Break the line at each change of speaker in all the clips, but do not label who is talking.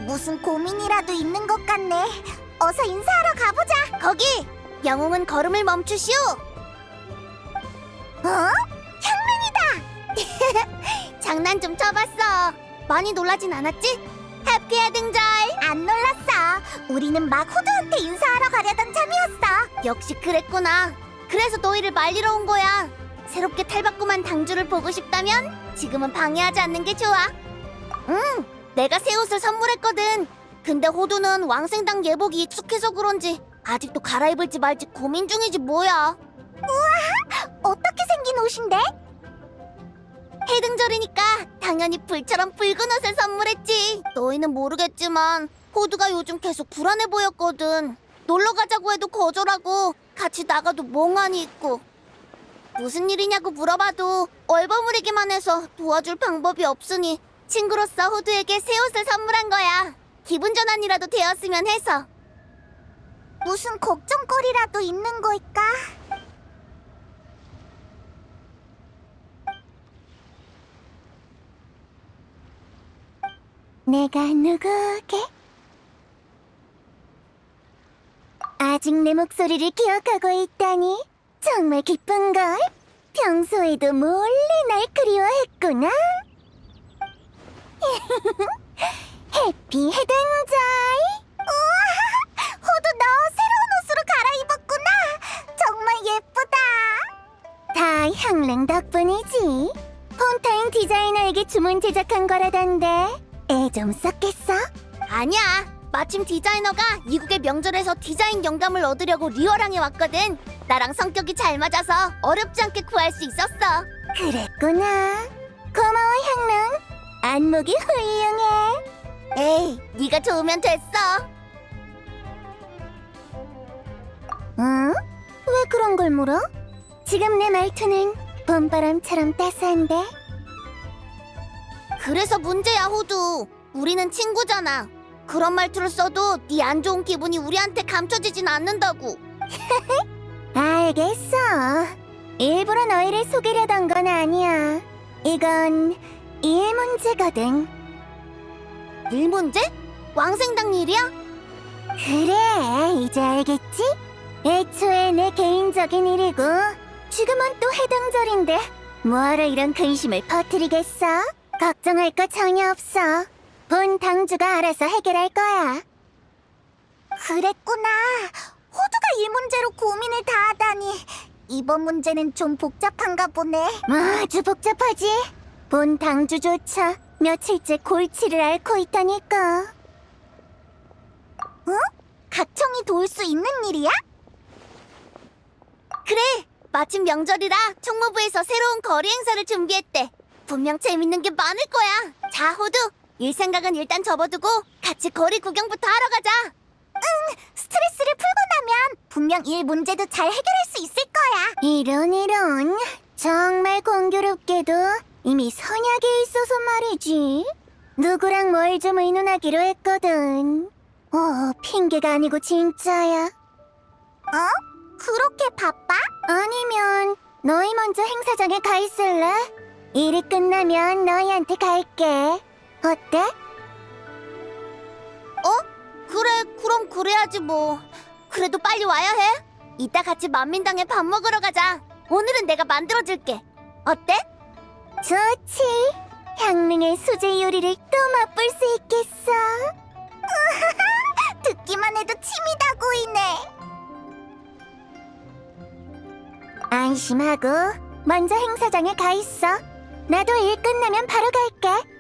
무슨 고민이라도 있는 것 같네. 어서 인사하러 가보자. 거기! 영웅은 걸음을 멈추시오. 향릉이다! 장난 좀 쳐봤어. 많이 놀라진 않았지? 해피해 등잘. 안 놀랐어. 우리는 막 호두한테 인사하러 가려던 참이었어. 역시 그랬구나. 그래서 너희를 말리러 온 거야. 새롭게 탈바꿈한 당주를 보고 싶다면 지금은 방해하지 않는 게 좋아. 내가 새 옷을 선물했거든. 근데 호두는 왕생당 예복이 익숙해서 그런지 아직도 갈아입을지 말지 고민 중이지 뭐야. 우와! 어떻게 생긴 옷인데? 해등절이니까 당연히 불처럼 붉은 옷을 선물했지. 너희는 모르겠지만 호두가 요즘 계속 불안해 보였거든. 놀러 가자고 해도 거절하고 같이 나가도 멍하니 있고. 무슨 일이냐고 물어봐도 얼버무리기만 해서 도와줄 방법이 없으니 친구로서 호두에게 새 옷을 선물한 거야. 기분 전환이라도 되었으면 해서. 무슨 걱정거리라도 있는 걸까? 내가 누구게? 아직 내 목소리를 기억하고 있다니 정말 기쁜걸. 평소에도 몰래 날 그리워했구나. 해피 해등절. 우와, 호두 너 새로운 옷으로 갈아입었구나. 정말 예쁘다. 다 향릉 덕분이지. 폰타인 디자이너에게 주문 제작한 거라던데 애 좀 썼겠어? 아니야. 마침 디자이너가 이국의 명절에서 디자인 영감을 얻으려고 리얼항에 왔거든. 나랑 성격이 잘 맞아서 어렵지 않게 구할 수 있었어. 그랬구나. 고마워 향릉. 안목이 훌륭해. 에이, 네가 좋으면 됐어. 응? 왜 그런 걸 물어? 지금 내 말투는 봄바람처럼 따스한데. 그래서 문제야 호두. 우리는 친구잖아. 그런 말투를 써도 네 안 좋은 기분이 우리한테 감춰지진 않는다고. 알겠어. 일부러 너희를 속이려던 건 아니야. 이건 일 문제거든. 일 문제? 왕생당 일이야? 그래, 이제 알겠지? 애초에 내 개인적인 일이고 지금은 또 해등절인데 뭐하러 이런 근심을 퍼뜨리겠어? 걱정할 거 전혀 없어. 본 당주가 알아서 해결할 거야. 그랬구나. 호두가 이 문제로 고민을 다 하다니. 이번 문제는 좀 복잡한가 보네. 아주 복잡하지. 본 당주조차 며칠째 골치를 앓고 있다니까. 어? 각청이 도울 수 있는 일이야? 그래. 마침 명절이라 총무부에서 새로운 거리 행사를 준비했대. 분명 재밌는 게 많을 거야. 자, 호두. 일 생각은 일단 접어두고 같이 거리 구경부터 하러 가자. 응, 스트레스를 풀고 나면 분명 일 문제도 잘 해결할 수 있을 거야. 이런. 정말 공교롭게도 이미 선약에 있어서 말이지. 누구랑 뭘 좀 의논하기로 했거든. 핑계가 아니고 진짜야. 그렇게 바빠? 아니면 너희 먼저 행사장에 가 있을래? 일이 끝나면 너희한테 갈게. 어때? 그래, 그럼 그래야지 뭐. 그래도 빨리 와야 해. 이따 같이 만민당에 밥 먹으러 가자. 오늘은 내가 만들어줄게. 어때? 좋지. 향릉의 수제 요리를 또 맛볼 수 있겠어. 듣기만 해도 침이 다 고이네. 안심하고 먼저 행사장에 가 있어. 나도 일 끝나면 바로 갈게.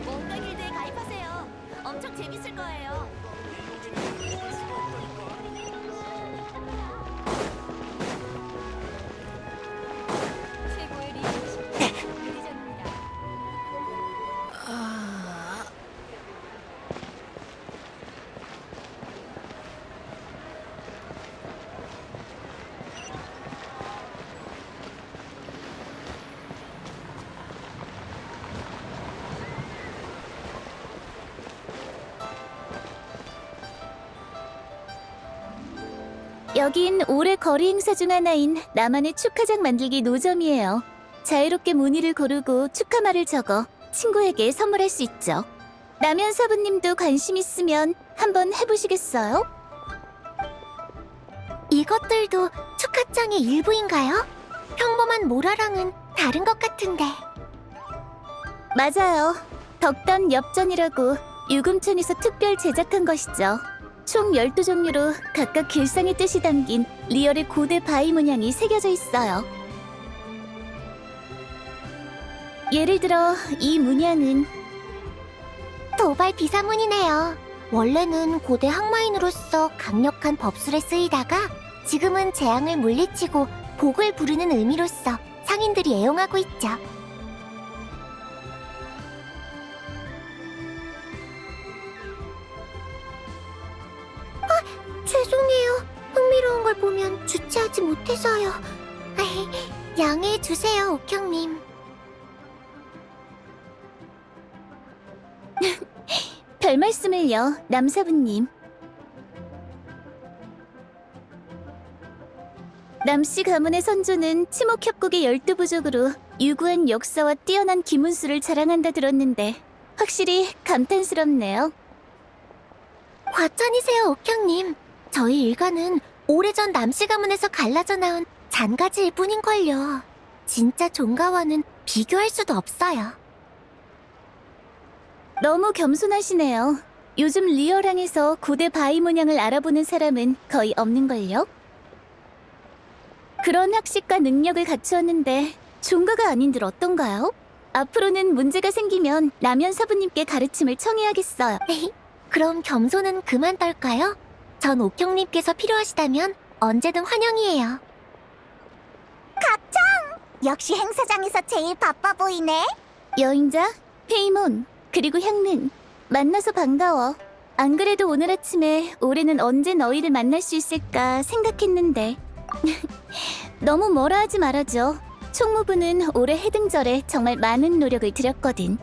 뭔가 길드에 가입하세요. 엄청 재밌을 거예요. 최고의 리전입니다.
여긴 올해 거리 행사 중 하나인 나만의 축하장 만들기 노점이에요. 자유롭게 무늬를 고르고 축하말을 적어 친구에게 선물할 수 있죠. 남현 사부님도 관심 있으면 한번 해보시겠어요?
이것들도 축하장의 일부인가요? 평범한 모라랑은 다른 것 같은데.
맞아요. 덕담 엽전이라고 유금천에서 특별 제작한 것이죠. 총 12종류로 각각 길상의 뜻이 담긴 리얼의 고대 바위 문양이 새겨져 있어요. 예를 들어 이 문양은
도발 비사문이네요. 원래는 고대 항마인으로서 강력한 법술에 쓰이다가 지금은 재앙을 물리치고 복을 부르는 의미로서 상인들이 애용하고 있죠. 죄송해요. 흥미로운 걸 보면 주체하지 못해서요. 양해해 주세요, 옥형님.
별 말씀을요, 남사부님. 남씨 가문의 선조는 치목협곡의 12부족으로 유구한 역사와 뛰어난 기문수를 자랑한다 들었는데 확실히 감탄스럽네요.
과찬이세요, 옥형님. 저희 일가는 오래전 남씨 가문에서 갈라져 나온 잔가지일 뿐인걸요. 진짜 종가와는 비교할 수도 없어요.
너무 겸손하시네요. 요즘 리얼항에서 고대 바위 문양을 알아보는 사람은 거의 없는걸요? 그런 학식과 능력을 갖추었는데 종가가 아닌들 어떤가요? 앞으로는 문제가 생기면 남현 사부님께 가르침을 청해야겠어요.
그럼 겸손은 그만 떨까요? 전 옥형님께서 필요하시다면 언제든 환영이에요. 가청! 역시 행사장에서 제일 바빠 보이네.
여행자, 페이몬, 그리고 향릉, 만나서 반가워. 안 그래도 오늘 아침에 올해는 언제 너희를 만날 수 있을까 생각했는데 너무 뭐라 하지 말아줘. 총무부는 올해 해등절에 정말 많은 노력을 들였거든.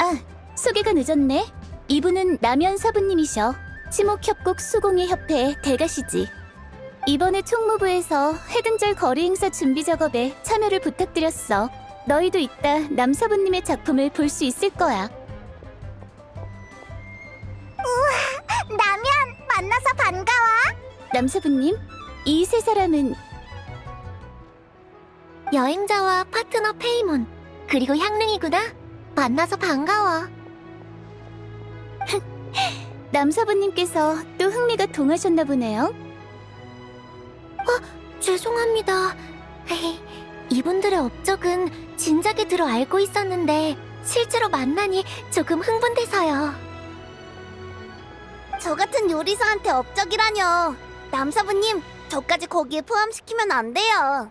아, 소개가 늦었네. 이분은 남현 사부님이셔. 치목협곡 수공예 협회 대가시지. 이번에 총무부에서 해등절 거리 행사 준비 작업에 참여를 부탁드렸어. 너희도 이따 남사부님의 작품을 볼 수 있을 거야.
남현, 만나서 반가워.
남사부님, 이 세 사람은
여행자와 파트너 페이몬, 그리고 향릉이구나. 만나서 반가워.
남사부님께서 또 흥미가 동하셨나 보네요.
죄송합니다. 이분들의 업적은 진작에 들어 알고 있었는데 실제로 만나니 조금 흥분돼서요. 저 같은 요리사한테 업적이라뇨. 남사부님, 저까지 거기에 포함시키면 안 돼요.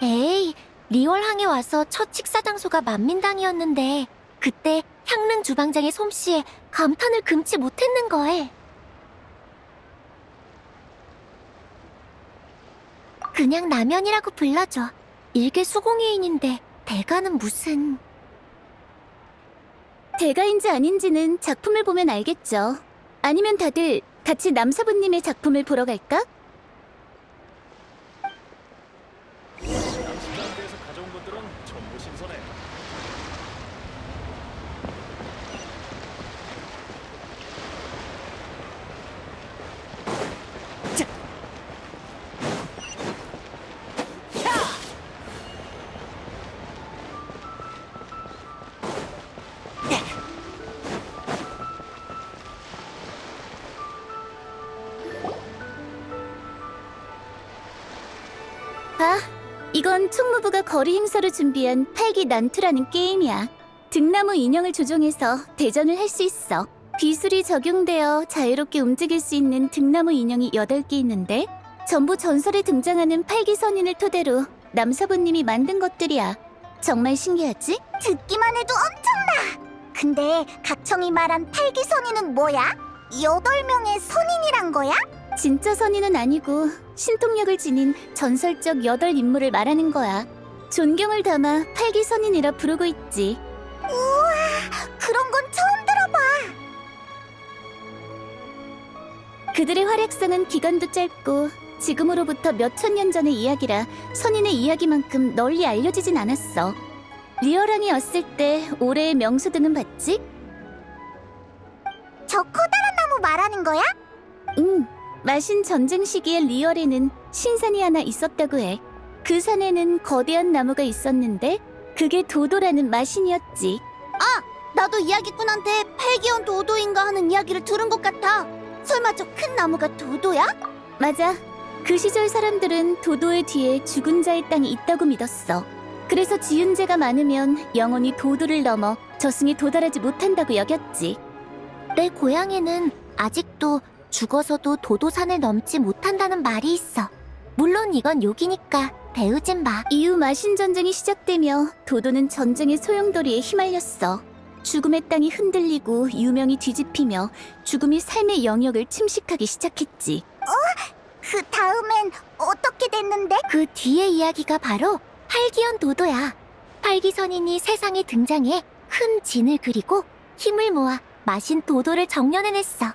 에이, 리월항에 와서 첫 식사 장소가 만민당이었는데 그때 향릉 주방장의 솜씨에 감탄을 금치 못했는걸. 그냥 남현이라고 불러줘. 일개 수공예인인데 대가는 무슨...
대가인지 아닌지는 작품을 보면 알겠죠. 아니면 다들 같이 남사부님의 작품을 보러 갈까?
남식당에서 가져온 것들은 전부 신선해.
봐, 이건 총무부가 거리 행사로 준비한 팔기 난투라는 게임이야. 등나무 인형을 조종해서 대전을 할 수 있어. 비술이 적용되어 자유롭게 움직일 수 있는 등나무 인형이 8개 있는데 전부 전설에 등장하는 팔기 선인을 토대로 남사부님이 만든 것들이야. 정말 신기하지?
듣기만 해도 엄청나! 근데 각청이 말한 팔기 선인은 뭐야? 8명의 선인이란 거야?
진짜 선인은 아니고 신통력을 지닌 전설적 8인물을 말하는 거야. 존경을 담아 팔기 선인이라 부르고 있지.
우와, 그런 건 처음 들어봐.
그들의 활약상은 기간도 짧고 지금으로부터 몇천 년 전의 이야기라 선인의 이야기만큼 널리 알려지진 않았어. 리어랑이 왔을 때 올해의 명소등은 봤지?
저 커다란 나무 말하는 거야?
응. 마신 전쟁 시기에 리얼에는 신산이 하나 있었다고 해. 그 산에는 거대한 나무가 있었는데 그게 도도라는 마신이었지.
나도 이야기꾼한테 팔기온 도도인가 하는 이야기를 들은 것 같아. 설마 저 큰 나무가 도도야?
맞아. 그 시절 사람들은 도도의 뒤에 죽은 자의 땅이 있다고 믿었어. 그래서 지은 죄가 많으면 영원히 도도를 넘어 저승에 도달하지 못한다고 여겼지.
내 고향에는 아직도 죽어서도 도도산을 넘지 못한다는 말이 있어. 물론 이건 욕이니까 배우진 마.
이후 마신 전쟁이 시작되며 도도는 전쟁의 소용돌이에 휘말렸어. 죽음의 땅이 흔들리고 유명이 뒤집히며 죽음이 삶의 영역을 침식하기 시작했지.
그 다음엔 어떻게 됐는데? 그 뒤의 이야기가 바로 팔기연 도도야. 팔기선인이 세상에 등장해 큰 진을 그리고 힘을 모아 마신 도도를 정련해냈어.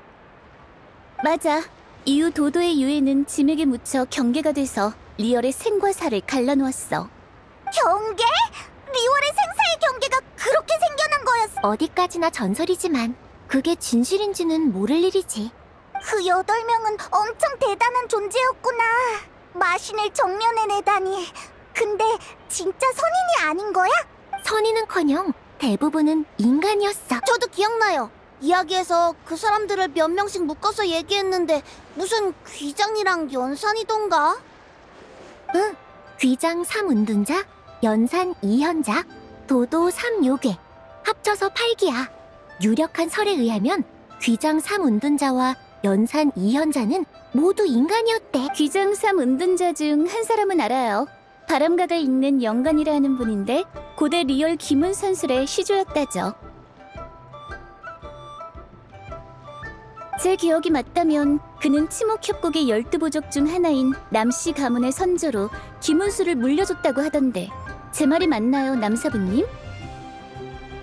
맞아. 이후 도도의 유해는 짐에게 묻혀 경계가 돼서 리얼의 생과 사를 갈라놓았어.
경계? 리월의 생사의 경계가 그렇게 생겨난 거였어. 어디까지나 전설이지만 그게 진실인지는 모를 일이지. 그 8명은 엄청 대단한 존재였구나. 마신을 정면해내다니. 근데 진짜 선인이 아닌 거야? 선인은커녕 대부분은 인간이었어. 저도 기억나요. 이야기에서 그 사람들을 몇 명씩 묶어서 얘기했는데 무슨 귀장이랑 연산이던가? 응. 귀장 3운둔자, 연산 2현자, 도도 3요괴. 합쳐서 8기야. 유력한 설에 의하면 귀장 3운둔자와 연산 2현자는 모두 인간이었대.
귀장삼 은둔자 중 한 사람은 알아요. 바람각을 잇는 영간이라 하는 분인데 고대 리얼 기문선술의 시조였다죠. 제 기억이 맞다면 그는 치목협곡의 12부족 중 하나인 남씨 가문의 선조로 기문술을 물려줬다고 하던데 제 말이 맞나요, 남사부님?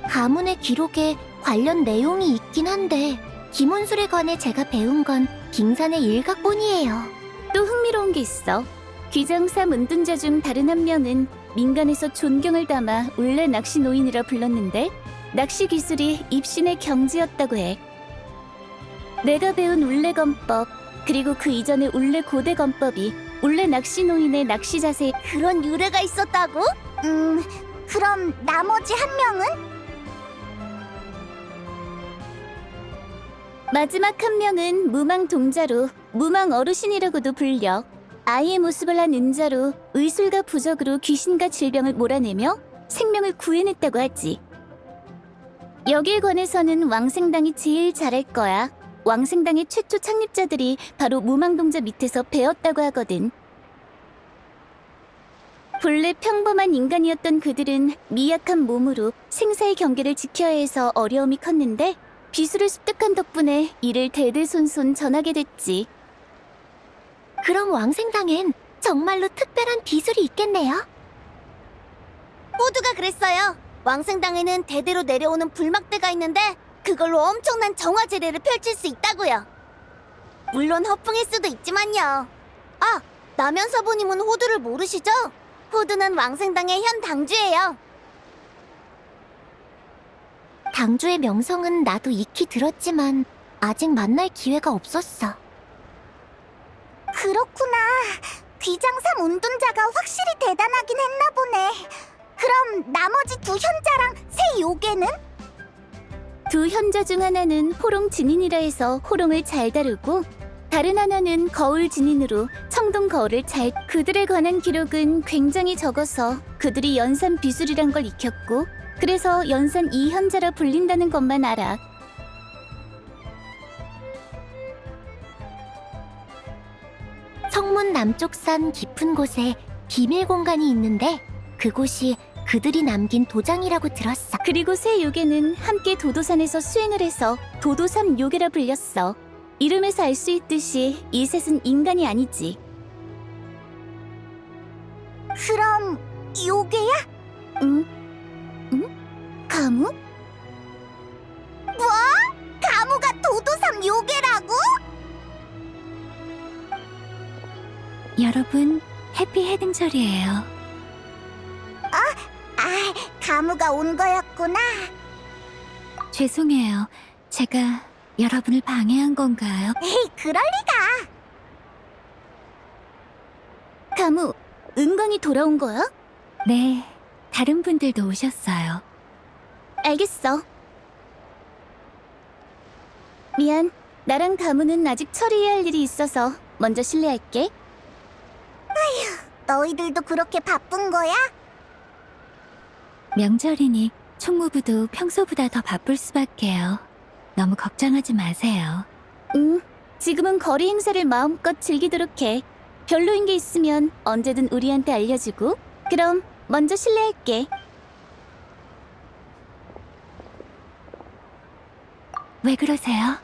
가문의 기록에 관련 내용이 있긴 한데 기문술에 관해 제가 배운 건 빙산의 일각뿐이에요.
또 흥미로운 게 있어. 귀장삼 은둔자 중 다른 한 명은 민간에서 존경을 담아 울레 낚시 노인이라 불렀는데 낚시 기술이 입신의 경지였다고 해. 내가 배운 울레검법 그리고 그 이전의 울레 고대검법이 울레 낚시 노인의 낚시 자세에
그런 유래가 있었다고? 그럼 나머지 한 명은?
마지막 한 명은 무망 동자로 무망 어르신이라고도 불려. 아이의 모습을 한 은자로 의술과 부적으로 귀신과 질병을 몰아내며 생명을 구해냈다고 하지. 여기에 관해서는 왕생당이 제일 잘할 거야. 왕생당의 최초 창립자들이 바로 무망동자 밑에서 배웠다고 하거든. 본래 평범한 인간이었던 그들은 미약한 몸으로 생사의 경계를 지켜야 해서 어려움이 컸는데 비수를 습득한 덕분에 이를 대대손손 전하게 됐지.
그럼 왕생당엔 정말로 특별한 기술이 있겠네요. 모두가 그랬어요. 왕생당에는 대대로 내려오는 불막대가 있는데 그걸로 엄청난 정화제례를 펼칠 수 있다고요. 물론 허풍일 수도 있지만요. 아, 남현서부님은 호두를 모르시죠? 호두는 왕생당의 현 당주예요. 당주의 명성은 나도 익히 들었지만 아직 만날 기회가 없었어. 그렇구나. 귀장삼 운둔자가 확실히 대단하긴 했나 보네. 그럼 나머지 두 현자랑 세 요괴는?
두 현자 중 하나는 호롱 진인이라 해서 호롱을 잘 다루고 다른 하나는 거울 진인으로 청동 거울을 잘. 그들에 관한 기록은 굉장히 적어서 그들이 연산 비술이란 걸 익혔고 그래서 연산 이현자라 불린다는 것만 알아.
성문 남쪽산 깊은 곳에 비밀 공간이 있는데 그곳이 그들이 남긴 도장이라고 들었어.
그리고 세 요괴는 함께 도도산에서 수행을 해서 도도삼 요괴라 불렸어. 이름에서 알 수 있듯이 이 셋은 인간이 아니지.
그럼 요괴야?
응? 가무?
뭐? 가무가 도도삼 요괴라고?
명절이에요.
가무가 온 거였구나.
죄송해요. 제가 여러분을 방해한 건가요?
에이, 그럴 리가.
가무, 은광이 돌아온 거야? 네, 다른 분들도 오셨어요. 알겠어. 미안, 나랑 가무는 아직 처리해야 할 일이 있어서 먼저 실례할게.
너희들도 그렇게 바쁜 거야?
명절이니 총무부도 평소보다 더 바쁠 수밖에요. 너무 걱정하지 마세요. 지금은 거리 행사를 마음껏 즐기도록 해. 별로인 게 있으면 언제든 우리한테 알려주고. 그럼 먼저 실례할게. 왜 그러세요?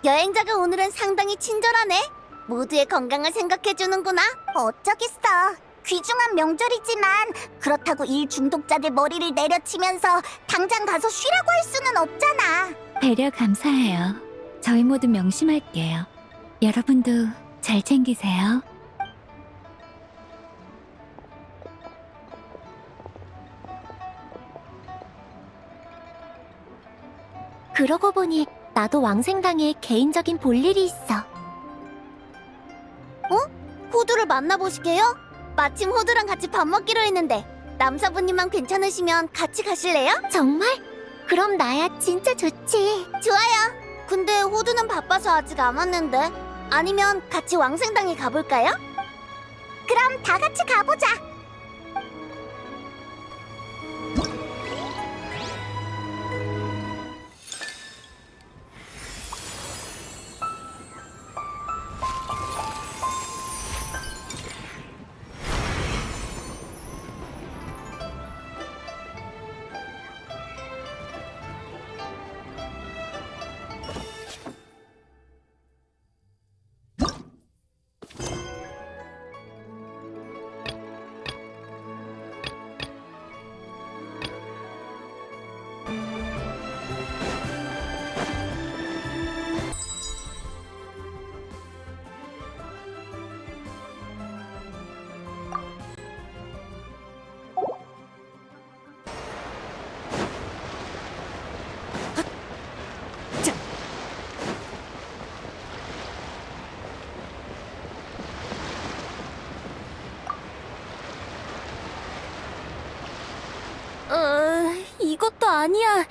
여행자가 오늘은 상당히 친절하네. 모두의 건강을 생각해주는구나. 어쩌겠어. 귀중한 명절이지만 그렇다고 일 중독자들 머리를 내려치면서 당장 가서 쉬라고 할 수는 없잖아.
배려 감사해요. 저희 모두 명심할게요. 여러분도 잘 챙기세요.
그러고 보니 나도 왕생당에 개인적인 볼일이 있어. 호두를 만나보시게요? 마침 호두랑 같이 밥 먹기로 했는데 남사부님만 괜찮으시면 같이 가실래요? 정말? 그럼 나야 진짜 좋지. 좋아요. 근데 호두는 바빠서 아직 안 왔는데 아니면 같이 왕생당에 가볼까요? 그럼 다 같이 가보자.
이것도 아니야.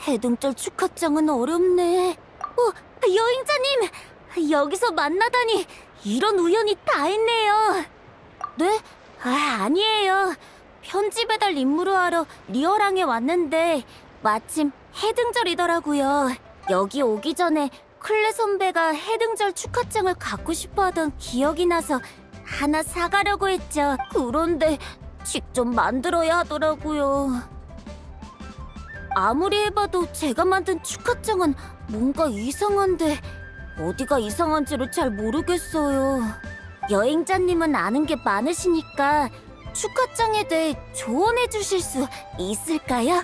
해등절 축하장은 어렵네. 여행자님! 여기서 만나다니 이런 우연이 다 있네요. 네? 아니에요. 편지 배달 임무를 하러 리어랑에 왔는데 마침 해등절이더라고요. 여기 오기 전에 클레 선배가 해등절 축하장을 갖고 싶어 하던 기억이 나서 하나 사가려고 했죠. 그런데 직접 만들어야 하더라고요. 아무리 해봐도 제가 만든 축하장은 뭔가 이상한데 어디가 이상한지를 잘 모르겠어요. 여행자님은 아는 게 많으시니까 축하장에 대해 조언해 주실 수 있을까요?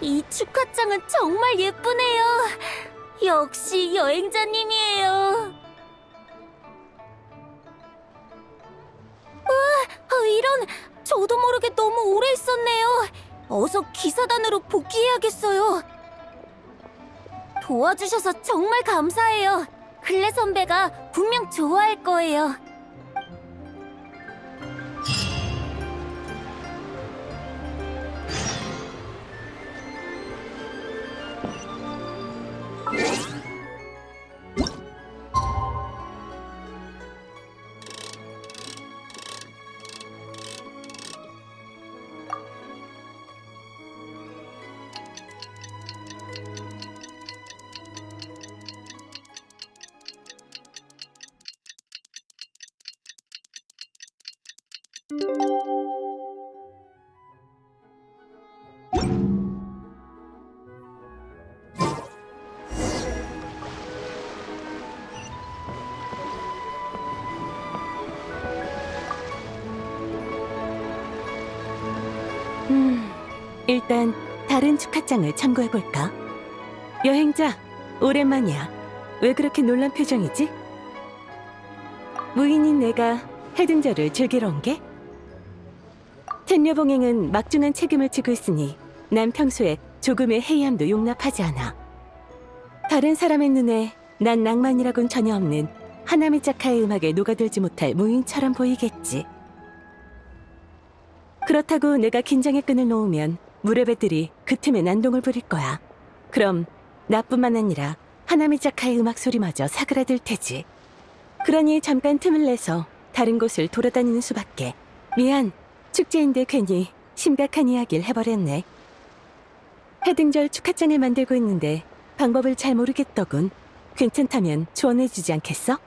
이 축하장은 정말 예쁘네요. 역시 여행자님이에요. 이런, 저도 모르게 너무 오래 있었네요. 어서 기사단으로 복귀해야겠어요. 도와주셔서 정말 감사해요. 클레 선배가 분명 좋아할 거예요.
일단 다른 축하장을 참고해볼까? 여행자, 오랜만이야. 왜 그렇게 놀란 표정이지? 무인인 내가 해등절을 즐기러 온 게? 텐녀봉행은 막중한 책임을 지고 있으니 난 평소에 조금의 해이함도 용납하지 않아. 다른 사람의 눈에 난 낭만이라곤 전혀 없는 하나미 짜카의 음악에 녹아들지 못할 무인처럼 보이겠지. 그렇다고 내가 긴장의 끈을 놓으면 무렵애들이 그 틈에 난동을 부릴 거야. 그럼 나뿐만 아니라 하나미 짜카의 음악 소리마저 사그라들 테지. 그러니 잠깐 틈을 내서 다른 곳을 돌아다니는 수밖에. 미안, 축제인데 괜히 심각한 이야기를 해버렸네. 해등절 축하장을 만들고 있는데 방법을 잘 모르겠더군. 괜찮다면 조언해주지 않겠어?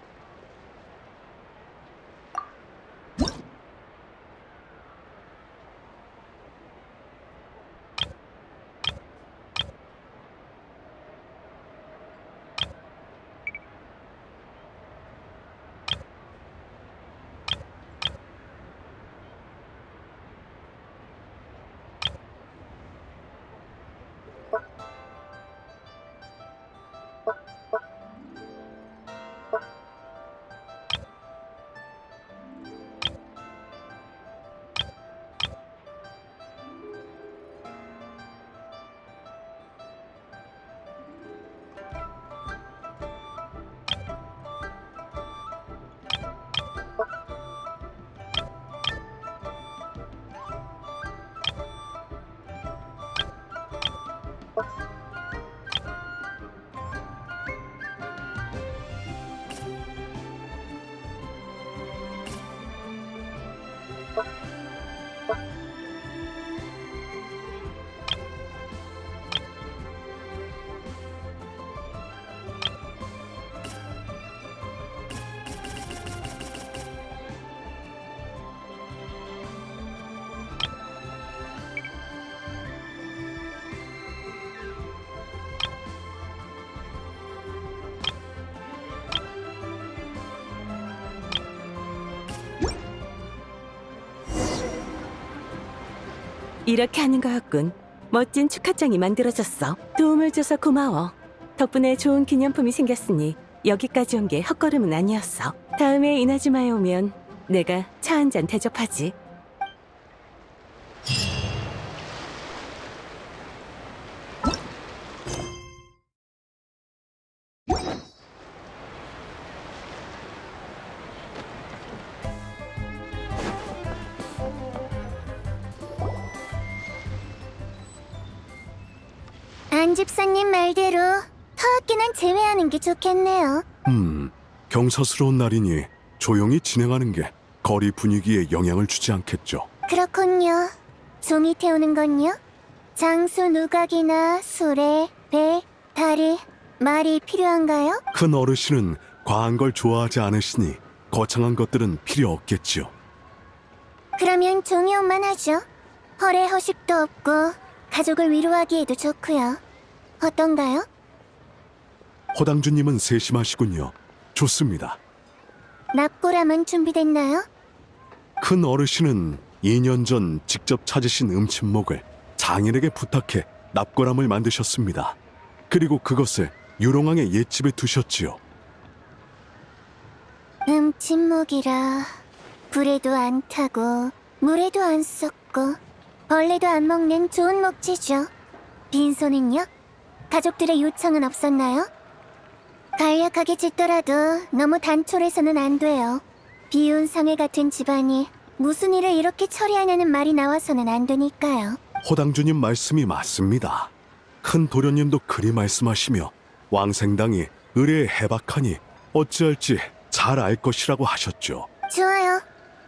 이렇게 하는 거였군. 멋진 축하장이 만들어졌어. 도움을 줘서 고마워. 덕분에 좋은 기념품이 생겼으니 여기까지 온 게 헛걸음은 아니었어. 다음에 이나즈마에 오면 내가 차 한 잔 대접하지.
안 집사님 말대로 터악기는 제외하는 게 좋겠네요.
경사스러운 날이니 조용히 진행하는 게 거리 분위기에 영향을 주지 않겠죠.
그렇군요. 종이 태우는 건요? 장수 누각이나 수레, 배, 다리, 말이 필요한가요?
큰 어르신은 과한 걸 좋아하지 않으시니 거창한 것들은 필요 없겠지요.
그러면 종이 옷만 하죠. 헐에 허식도 없고 가족을 위로하기에도 좋고요. 어떤가요?
호당주님은 세심하시군요. 좋습니다.
납골함은 준비됐나요?
큰 어르신은 2년 전 직접 찾으신 음침목을 장인에게 부탁해 납골함을 만드셨습니다. 그리고 그것을 유롱왕의 옛집에 두셨지요.
침묵이라 불에도 안 타고 물에도 안 썩고 벌레도 안 먹는 좋은 목재죠. 빈소는요? 가족들의 요청은 없었나요? 간략하게 짓더라도 너무 단촐해서는 안 돼요. 비운 상해 같은 집안이 무슨 일을 이렇게 처리하냐는 말이 나와서는 안 되니까요.
호당주님 말씀이 맞습니다. 큰 도련님도 그리 말씀하시며 왕생당이 의뢰에 해박하니 어찌할지 잘 알 것이라고 하셨죠.
좋아요.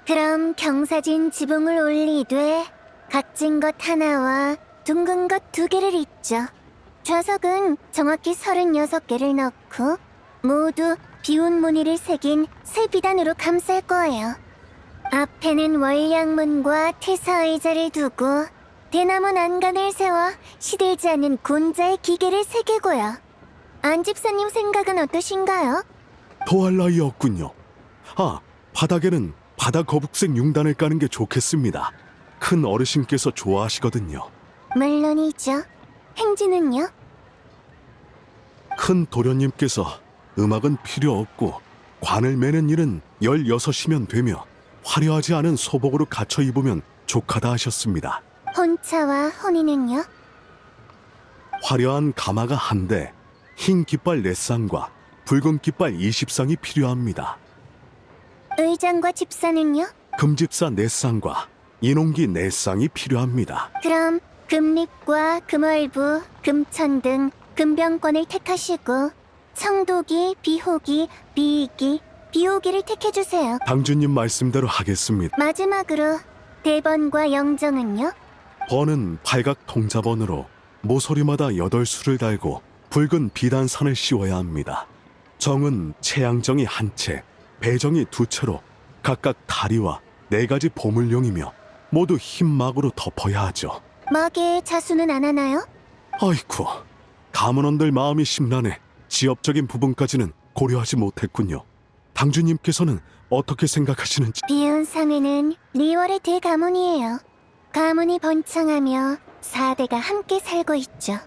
그럼 경사진 지붕을 올리되 각진 것 하나와 둥근 것 2개를 잇죠. 좌석은 정확히 36개를 넣고 모두 비운 무늬를 새긴 새 비단으로 감쌀 거예요. 앞에는 월량문과 태사의자를 두고 대나무 난간을 세워 시들지 않는 곤자의 기계를 새기고요. 안 집사님 생각은 어떠신가요?
더할 나위 없군요. 아, 바닥에는 바다 거북색 융단을 까는 게 좋겠습니다. 큰 어르신께서 좋아하시거든요.
물론이죠. 행진은요?
큰 도련님께서 음악은 필요 없고 관을 매는 일은 16이면 되며 화려하지 않은 소복으로 갖춰 입으면 족하다 하셨습니다.
혼차와 혼인은요?
화려한 가마가 1대, 흰 깃발 4쌍과 붉은 깃발 20쌍이 필요합니다.
의장과 집사는요?
금집사 4쌍과 인홍기 4쌍이 필요합니다.
그럼 금립과 금월부, 금천 등 금병권을 택하시고 청도기, 비호기, 비이기, 비호기를 택해주세요.
당주님 말씀대로 하겠습니다.
마지막으로 대번과 영정은요?
번은 팔각 통자번으로 모서리마다 8수를 달고 붉은 비단산을 씌워야 합니다. 정은 채양정이 1채, 배정이 2채로 각각 다리와 4가지 보물용이며 모두 흰 막으로 덮어야 하죠.
막에 자수는 안 하나요?
아이쿠, 가문원들 마음이 심란해 지엽적인 부분까지는 고려하지 못했군요. 당주님께서는 어떻게 생각하시는지.
비운 상회는 리월의 대가문이에요. 가문이 번창하며 4대가 함께 살고 있죠.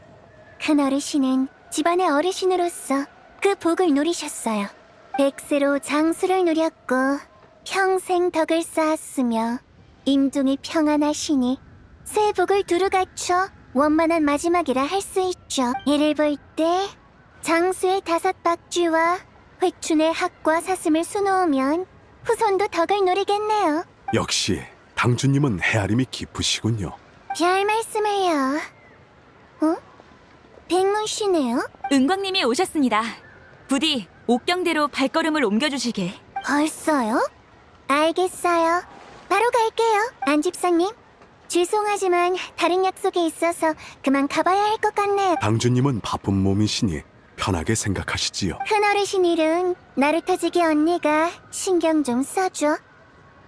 큰 어르신은 집안의 어르신으로서 그 복을 누리셨어요. 백세로 장수를 누렸고 평생 덕을 쌓았으며 임종이 평안하시니 새 복을 두루 갖춰 원만한 마지막이라 할 수 있죠. 이를 볼 때 장수의 5박쥐와 회춘의 학과 사슴을 수놓으면 후손도 덕을 누리겠네요.
역시 당주님은 헤아림이 깊으시군요.
별 말씀을요. 어? 백문 씨네요?
은광님이 오셨습니다. 부디 옥경대로 발걸음을 옮겨주시게.
벌써요? 알겠어요. 바로 갈게요. 안 집사님. 죄송하지만 다른 약속이 있어서 그만 가봐야 할 것 같네요.
당주님은 바쁜 몸이시니 편하게 생각하시지요.
큰어르신 일은 나루터지기 언니가 신경 좀 써줘.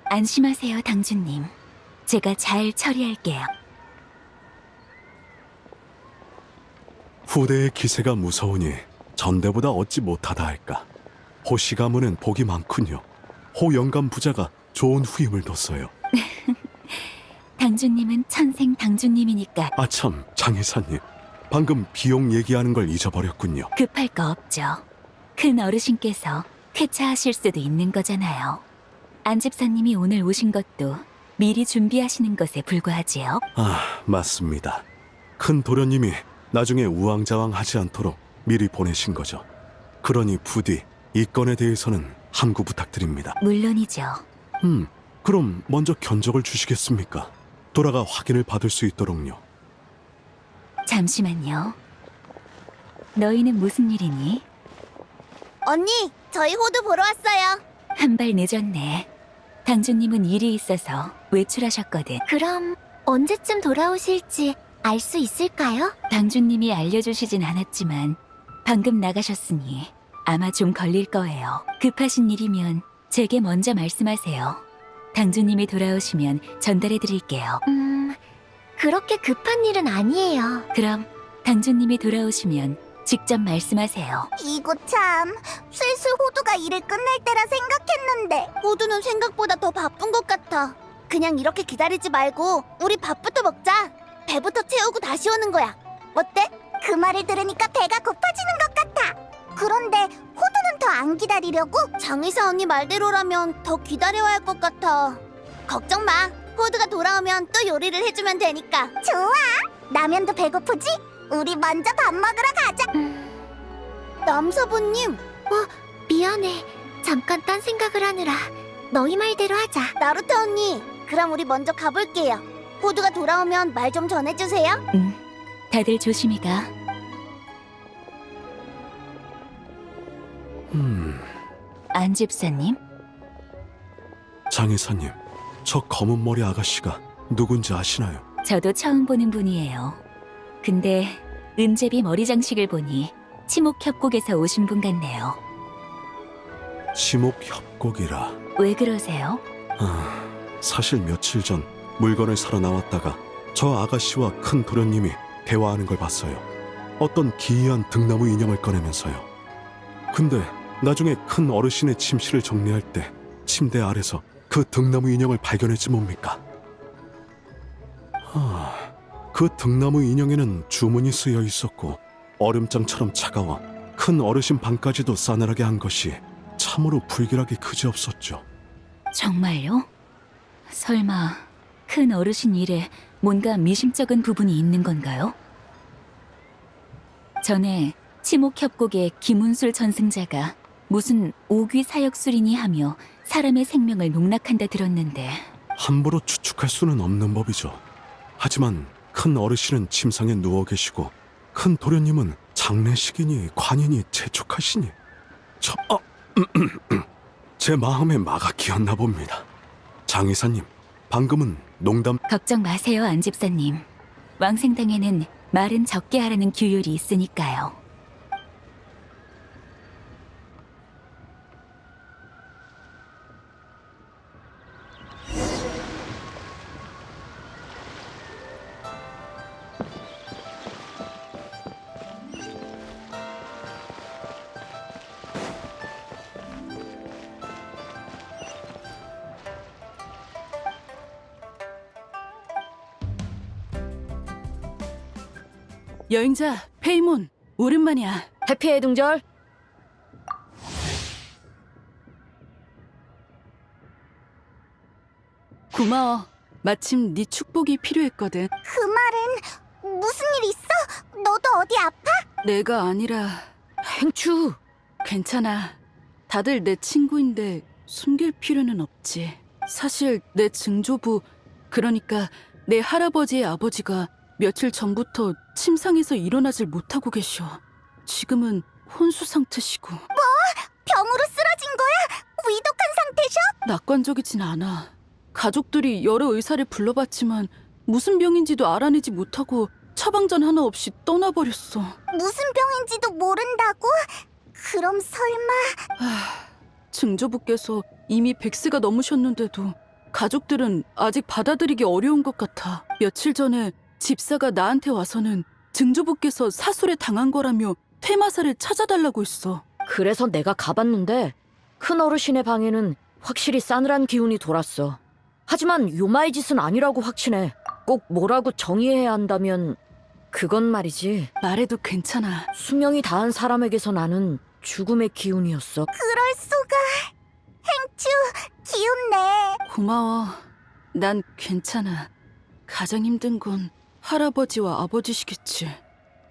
안심하세요, 당주님. 제가 잘 처리할게요.
후대의 기세가 무서우니 전대보다 얻지 못하다 할까. 호씨 가문은 복이 많군요. 호 영감 부자가 좋은 후임을 뒀어요.
당주님은 천생 당주님이니까
아참, 장 이사님. 방금 비용 얘기하는 걸 잊어버렸군요.
급할 거 없죠. 큰 어르신께서 쾌차하실 수도 있는 거잖아요. 안 집사님이 오늘 오신 것도 미리 준비하시는 것에 불과하지요.
아, 맞습니다. 큰 도련님이 나중에 우왕좌왕하지 않도록 미리 보내신 거죠. 그러니 부디 이 건에 대해서는 함구 부탁드립니다.
물론이죠.
그럼 먼저 견적을 주시겠습니까? 돌아가 확인을 받을 수 있도록요.
잠시만요. 너희는 무슨 일이니?
언니, 저희 호두 보러 왔어요.
한 발 늦었네. 당주님은 일이 있어서 외출하셨거든.
그럼 언제쯤 돌아오실지 알 수 있을까요?
당주님이 알려주시진 않았지만 방금 나가셨으니 아마 좀 걸릴 거예요. 급하신 일이면 제게 먼저 말씀하세요. 당주님이 돌아오시면 전달해 드릴게요.
그렇게 급한 일은 아니에요.
그럼 당주님이 돌아오시면 직접 말씀하세요.
이거 참, 슬슬 호두가 일을 끝날 때라 생각했는데 호두는 생각보다 더 바쁜 것 같아. 그냥 이렇게 기다리지 말고 우리 밥부터 먹자. 배부터 채우고 다시 오는 거야. 어때? 그 말을 들으니까 배가 고파지는 것 같아. 그런데 호두는 더 안 기다리려고? 장의사 언니 말대로라면 더 기다려야 할 것 같아. 걱정 마. 호두가 돌아오면 또 요리를 해주면 되니까. 좋아. 라면도 배고프지? 우리 먼저 밥 먹으러 가자. 남사부님. 미안해. 잠깐 딴 생각을 하느라. 너희 말대로 하자. 나루토 언니. 그럼 우리 먼저 가볼게요. 호두가 돌아오면 말 좀 전해주세요.
다들 조심히 가. 안 집사님?
장의사님, 저 검은 머리 아가씨가 누군지 아시나요?
저도 처음 보는 분이에요. 근데 은제비 머리 장식을 보니 치목협곡에서 오신 분 같네요.
지목협곡이라.
왜 그러세요?
사실 며칠 전 물건을 사러 나왔다가 저 아가씨와 큰 도련님이 대화하는 걸 봤어요. 어떤 기이한 등나무 인형을 꺼내면서요. 근데 나중에 큰 어르신의 침실을 정리할 때 침대 아래서 그 등나무 인형을 발견했지 뭡니까? 그 등나무 인형에는 주문이 쓰여 있었고 얼음장처럼 차가워 큰 어르신 방까지도 싸늘하게 한 것이 참으로 불길하게 그지없었죠.
정말요? 설마 큰 어르신 일에 뭔가 미심쩍은 부분이 있는 건가요? 전에 치목협곡의 김운술 전승자가 무슨 오귀 사역술이니 하며 사람의 생명을 농락한다 들었는데
함부로 추측할 수는 없는 법이죠. 하지만 큰 어르신은 침상에 누워 계시고 큰 도련님은 장례식이니 관이니 재촉하시니 제 마음에 막아 끼었나 봅니다. 장의사님, 방금은 농담.
걱정 마세요, 안 집사님. 왕생당에는 말은 적게 하라는 규율이 있으니까요.
여행자 페이몬, 오랜만이야.
해피의 등절.
고마워. 마침 네 축복이 필요했거든.
그 말은 무슨 일 있어? 너도 어디 아파?
내가 아니라
행추.
괜찮아. 다들 내 친구인데 숨길 필요는 없지. 사실 내 증조부, 그러니까 내 할아버지의 아버지가 며칠 전부터 침상에서 일어나질 못하고 계셔. 지금은 혼수 상태시고.
병으로 쓰러진 거야? 위독한 상태셔?
낙관적이진 않아. 가족들이 여러 의사를 불러봤지만 무슨 병인지도 알아내지 못하고 처방전 하나 없이 떠나버렸어.
무슨 병인지도 모른다고? 그럼 설마...
증조부께서 이미 100세가 넘으셨는데도 가족들은 아직 받아들이기 어려운 것 같아. 며칠 전에 집사가 나한테 와서는 증조부께서 사술에 당한 거라며 퇴마사를 찾아달라고 했어.
그래서 내가 가봤는데 큰 어르신의 방에는 확실히 싸늘한 기운이 돌았어. 하지만 요마의 짓은 아니라고 확신해. 꼭 뭐라고 정의해야 한다면 그건 말이지.
말해도 괜찮아.
수명이 다한 사람에게서 나는 죽음의 기운이었어.
그럴 수가... 행추, 기운내.
고마워. 난 괜찮아. 가장 힘든 건 할아버지와 아버지시겠지.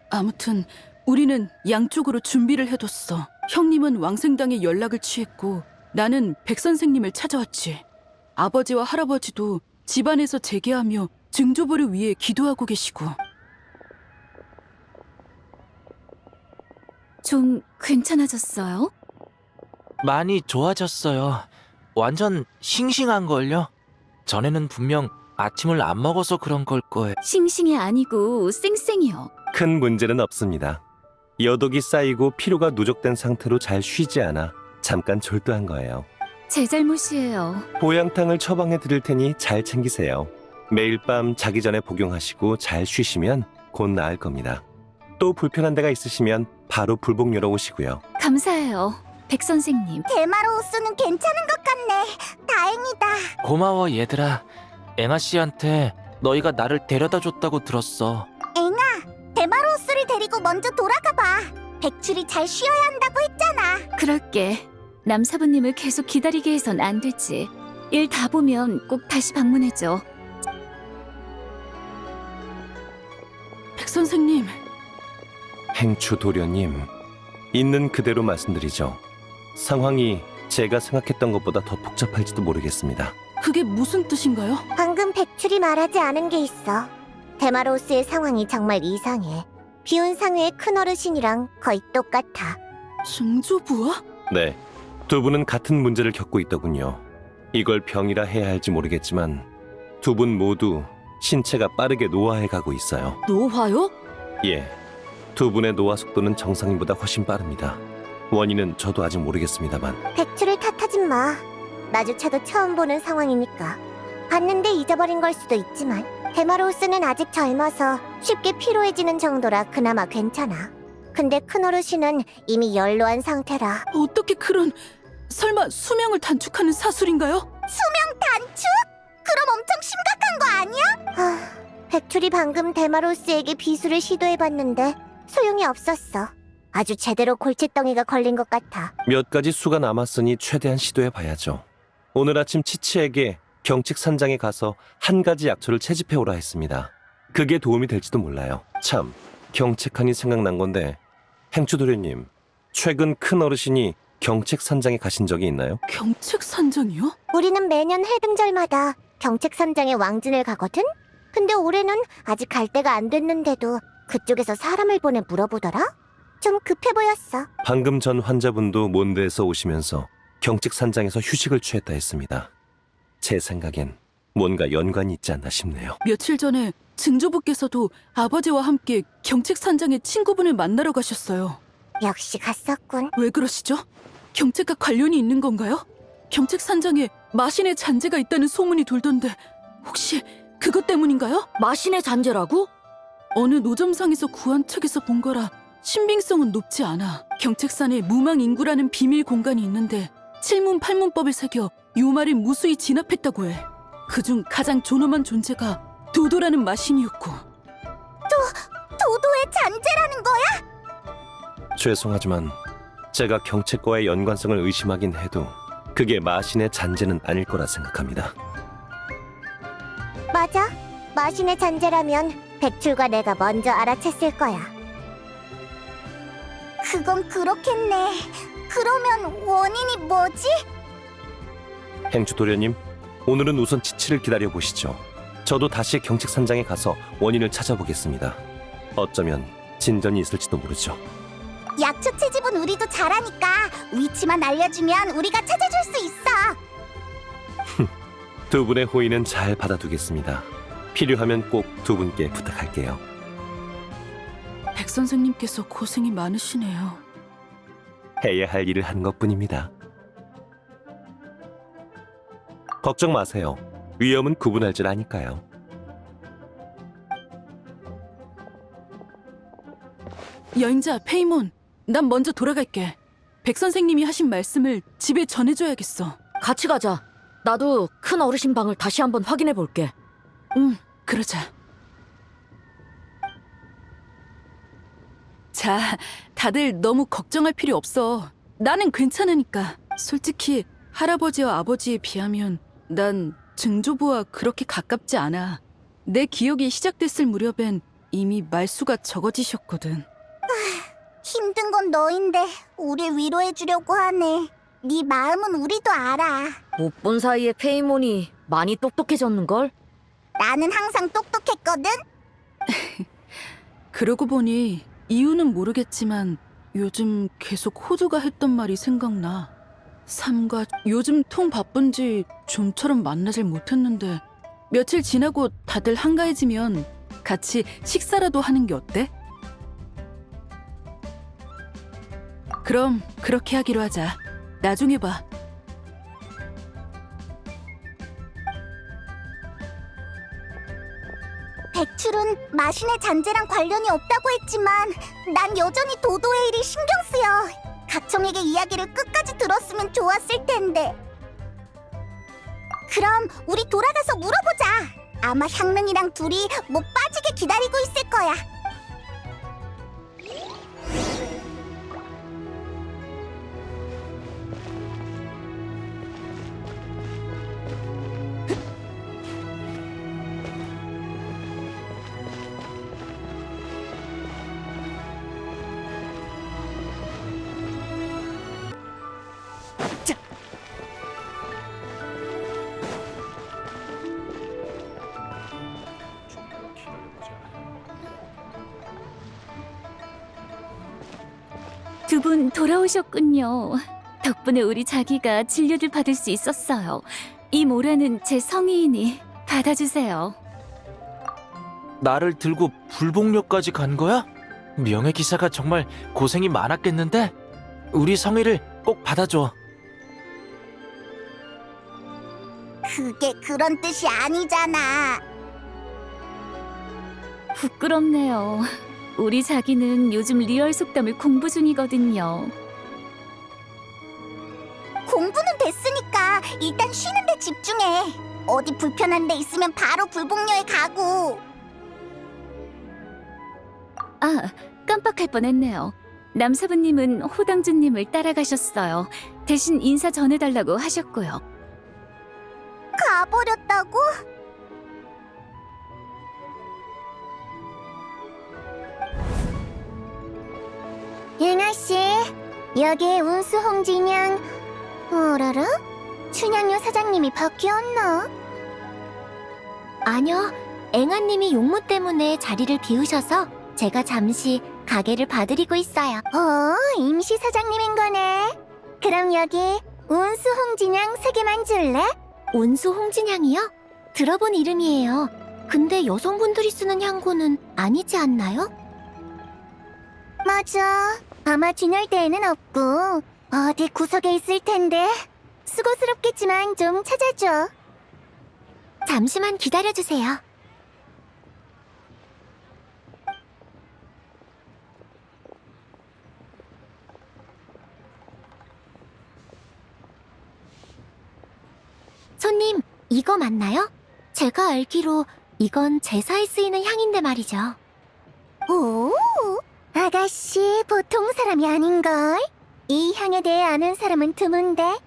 아무튼 우리는 양쪽으로 준비를 해뒀어. 형님은 왕생당에 연락을 취했고 나는 백 선생님을 찾아왔지. 아버지와 할아버지도 집안에서 재개하며 증조부를 위해 기도하고 계시고.
좀 괜찮아졌어요?
많이 좋아졌어요. 완전 싱싱한걸요? 전에는 분명 아침을 안 먹어서 그런 걸 거예요.
싱싱이 아니고 쌩쌩이요.
큰 문제는 없습니다. 여독이 쌓이고 피로가 누적된 상태로 잘 쉬지 않아 잠깐 졸도한 거예요.
제 잘못이에요.
보양탕을 처방해 드릴 테니 잘 챙기세요. 매일 밤 자기 전에 복용하시고 잘 쉬시면 곧 나을 겁니다. 또 불편한 데가 있으시면 바로 불복 열어오시고요.
감사해요, 백 선생님.
대마로 호수는 괜찮은 것 같네. 다행이다.
고마워 얘들아. 앵아 씨한테 너희가 나를 데려다 줬다고 들었어.
앵아, 데마로우스를 데리고 먼저 돌아가 봐. 백출이 잘 쉬어야 한다고 했잖아.
그럴게. 남사부님을 계속 기다리게 해선 안 되지. 일 다 보면 꼭 다시 방문해줘.
백 선생님,
행추 도련님, 있는 그대로 말씀드리죠. 상황이 제가 생각했던 것보다 더 복잡할지도 모르겠습니다.
그게 무슨 뜻인가요?
방금 백출이 말하지 않은 게 있어. 데마로우스의 상황이 정말 이상해. 비운 상회의 큰 어르신이랑 거의 똑같아.
증조부와?
네, 두 분은 같은 문제를 겪고 있더군요. 이걸 병이라 해야 할지 모르겠지만 두 분 모두 신체가 빠르게 노화해 가고 있어요.
노화요?
예, 두 분의 노화 속도는 정상인보다 훨씬 빠릅니다. 원인은 저도 아직 모르겠습니다만
백출을 탓하진 마. 마주쳐도 처음 보는 상황이니까. 봤는데 잊어버린 걸 수도 있지만 데마로우스는 아직 젊어서 쉽게 피로해지는 정도라 그나마 괜찮아. 근데 큰 어르신은 이미 연로한 상태라.
어떻게 그런... 설마 수명을 단축하는 사술인가요?
수명 단축? 그럼 엄청 심각한 거 아니야? 백출이 방금 데마로우스에게 비수를 시도해봤는데 소용이 없었어. 아주 제대로 골칫덩이가 걸린 것 같아.
몇 가지 수가 남았으니 최대한 시도해 봐야죠. 오늘 아침 치치에게 경칙산장에 가서 한 가지 약초를 채집해 오라 했습니다. 그게 도움이 될지도 몰라요. 참, 경책하니 생각난 건데 행추도련님, 최근 큰 어르신이 경책산장에 가신 적이 있나요?
경책산장이요?
우리는 매년 해등절마다 경책산장에 왕진을 가거든? 근데 올해는 아직 갈 때가 안 됐는데도 그쪽에서 사람을 보내 물어보더라? 좀 급해 보였어.
방금 전 환자분도 몬드에서 오시면서 경책산장에서 휴식을 취했다 했습니다. 제 생각엔 뭔가 연관이 있지 않나 싶네요.
며칠 전에 증조부께서도 아버지와 함께 경책산장에 친구분을 만나러 가셨어요.
역시 갔었군.
왜 그러시죠? 경책과 관련이 있는 건가요? 경책산장에 마신의 잔재가 있다는 소문이 돌던데 혹시 그것 때문인가요?
마신의 잔재라고?
어느 노점상에서 구한 책에서 본 거라 신빙성은 높지 않아. 경책산에 무망인구라는 비밀 공간이 있는데 칠문팔문법을 새겨 요마를 무수히 진압했다고 해. 그중 가장 존엄한 존재가 도도라는 마신이었고.
도도의 잔재라는 거야?
죄송하지만 제가 경책과의 연관성을 의심하긴 해도 그게 마신의 잔재는 아닐 거라 생각합니다.
맞아. 마신의 잔재라면 백출과 내가 먼저 알아챘을 거야. 그건 그렇겠네. 그러면 원인이 뭐지?
행주 도련님, 오늘은 우선 치치를 기다려보시죠. 저도 다시 경책산장에 가서 원인을 찾아보겠습니다. 어쩌면 진전이 있을지도 모르죠.
약초 채집은 우리도 잘하니까 위치만 알려주면 우리가 찾아줄 수 있어.
두 분의 호의는 잘 받아두겠습니다. 필요하면 꼭 두 분께 부탁할게요.
백 선생님께서 고생이 많으시네요.
해야 할 일을 한 것뿐입니다. 걱정 마세요. 위험은 구분할 줄 아니까요.
여행자 페이몬, 난 먼저 돌아갈게. 백 선생님이 하신 말씀을 집에 전해줘야겠어.
같이 가자. 나도 큰 어르신 방을 다시 한번 확인해 볼게.
그러자. 자, 다들 너무 걱정할 필요 없어. 나는 괜찮으니까. 솔직히 할아버지와 아버지에 비하면 난 증조부와 그렇게 가깝지 않아. 내 기억이 시작됐을 무렵엔 이미 말수가 적어지셨거든.
힘든 건 너인데 우리 위로해주려고 하네. 네 마음은 우리도 알아.
못 본 사이에 페이몬이 많이 똑똑해졌는걸?
나는 항상 똑똑했거든.
그러고 보니 이유는 모르겠지만 요즘 계속 호두가 했던 말이 생각나. 삼가 요즘 통 바쁜지 좀처럼 만나질 못했는데 며칠 지나고 다들 한가해지면 같이 식사라도 하는 게 어때? 그럼 그렇게 하기로 하자. 나중에 봐.
백출은 마신의 잔재랑 관련이 없다고 했지만 난 여전히 도도의 일이 신경 쓰여. 각청에게 이야기를 끝까지 들었으면 좋았을 텐데. 그럼 우리 돌아가서 물어보자. 아마 향릉이랑 둘이 못 빠지게 기다리고 있을 거야.
두 분 돌아오셨군요. 덕분에 우리 자기가 진료를 받을 수 있었어요. 이 모라는 제 성의이니 받아주세요.
나를 들고 불복료까지 간 거야? 명예기사가 정말 고생이 많았겠는데? 우리 성의를 꼭 받아줘.
그게 그런 뜻이 아니잖아.
부끄럽네요. 우리 자기는 요즘 리얼 속담을 공부 중이거든요.
공부는 됐으니까 일단 쉬는 데 집중해. 어디 불편한 데 있으면 바로 불복료에 가고.
아, 깜빡할 뻔했네요. 남사부님은 호당주님을 따라가셨어요. 대신 인사 전해달라고 하셨고요.
가버렸다고? 예나씨, 여기 운수 홍진양. 어라라? 춘향요 사장님이 바뀌었나? 아니요, 앵아님이 용무 때문에 자리를 비우셔서 제가 잠시 가게를 봐드리고 있어요. 임시 사장님인 거네. 그럼 여기 운수 홍진양 3개만 줄래? 운수 홍진양이요? 들어본 이름이에요. 근데 여성분들이 쓰는 향고는 아니지 않나요? 맞아. 아마 진열대에는 없고 어디 구석에 있을 텐데. 수고스럽겠지만 좀 찾아줘. 잠시만 기다려주세요. 손님, 이거 맞나요? 제가 알기로 이건 제사에 쓰이는 향인데 말이죠. 오, 아가씨 보통 사람이 아닌걸? 이 향에 대해 아는 사람은 드문데.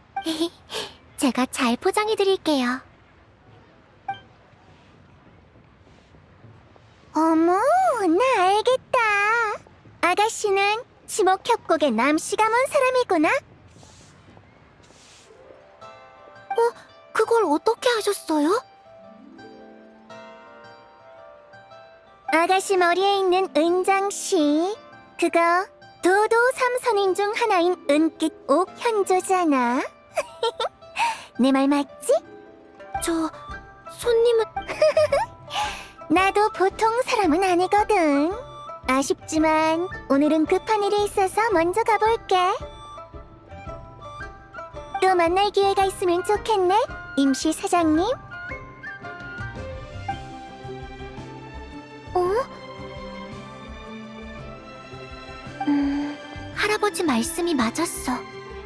제가 잘 포장해드릴게요. 어머, 나 알겠다. 아가씨는 지목협곡의 남씨 가문 사람이구나? 그걸 어떻게 하셨어요? 아가씨 머리에 있는 은장씨, 그거 도도 삼선인 중 하나인 은빛 옥현조잖아. 내 말 맞지? 손님은... 나도 보통 사람은 아니거든. 아쉽지만 오늘은 급한 일이 있어서 먼저 가볼게. 또 만날 기회가 있으면 좋겠네, 임시 사장님. 할아버지 말씀이 맞았어.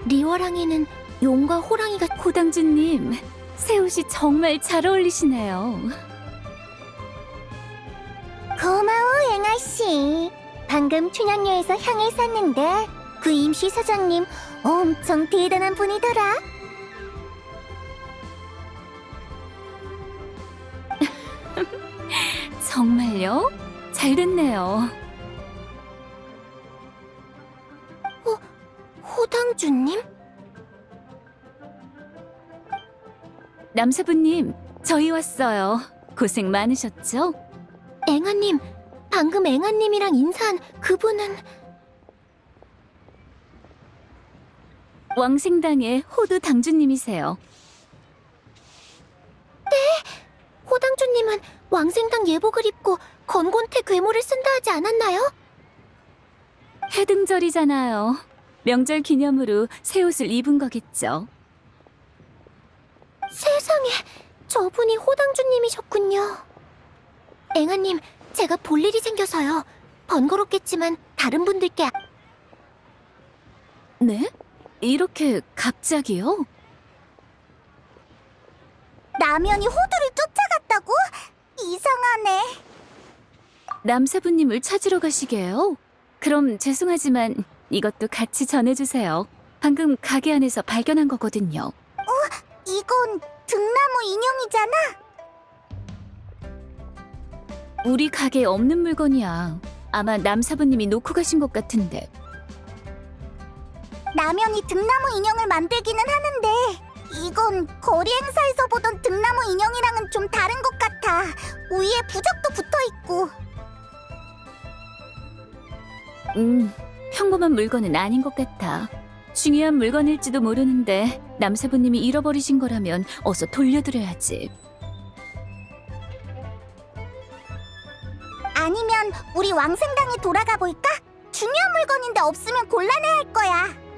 리워랑이는 용과 호랑이가...
호당주님, 새 옷이 정말 잘 어울리시네요.
고마워, 앵아씨. 방금 춘향로에서 향을 샀는데 그 임시 사장님 엄청 대단한 분이더라.
정말요? 잘 됐네요.
호당주님?
남사부님, 저희 왔어요. 고생 많으셨죠?
앵아님, 방금 앵아님이랑 인사한 그분은...
왕생당의 호두 당주님이세요.
호당주님은 왕생당 예복을 입고 건곤태 괴물을 쓴다 하지 않았나요?
해등절이잖아요. 명절 기념으로 새 옷을 입은 거겠죠.
세상에, 저분이 호당주님이셨군요. 앵아님, 제가 볼 일이 생겨서요. 번거롭겠지만 다른 분들께...
네? 이렇게 갑자기요?
남연이 호두를 쫓아갔다고? 이상하네.
남사부님을 찾으러 가시게요? 그럼 죄송하지만 이것도 같이 전해주세요. 방금 가게 안에서 발견한 거거든요.
이건 등나무 인형이잖아.
우리 가게에 없는 물건이야. 아마 남사부님이 놓고 가신 것 같은데.
남연이 등나무 인형을 만들기는 하는데 이건 거리 행사에서 보던 등나무 인형이랑은 좀 다른 것 같아. 위에 부적도 붙어있고.
평범한 물건은 아닌 것 같아. 중요한 물건일지도 모르는데 남사부님이 잃어버리신 거라면 어서 돌려드려야지.
아니면 우리 왕생당에 돌아가 볼까? 중요한 물건인데 없으면 곤란해할 거야.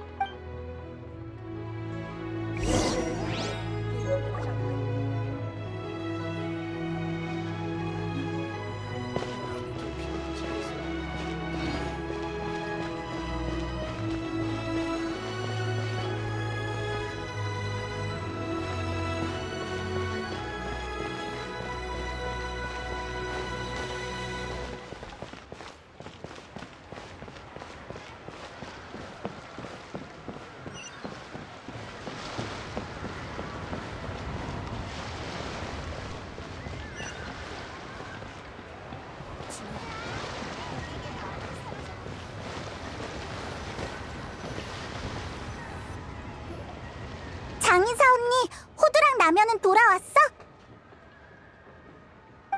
장인사 언니, 호두랑 라면은 돌아왔어?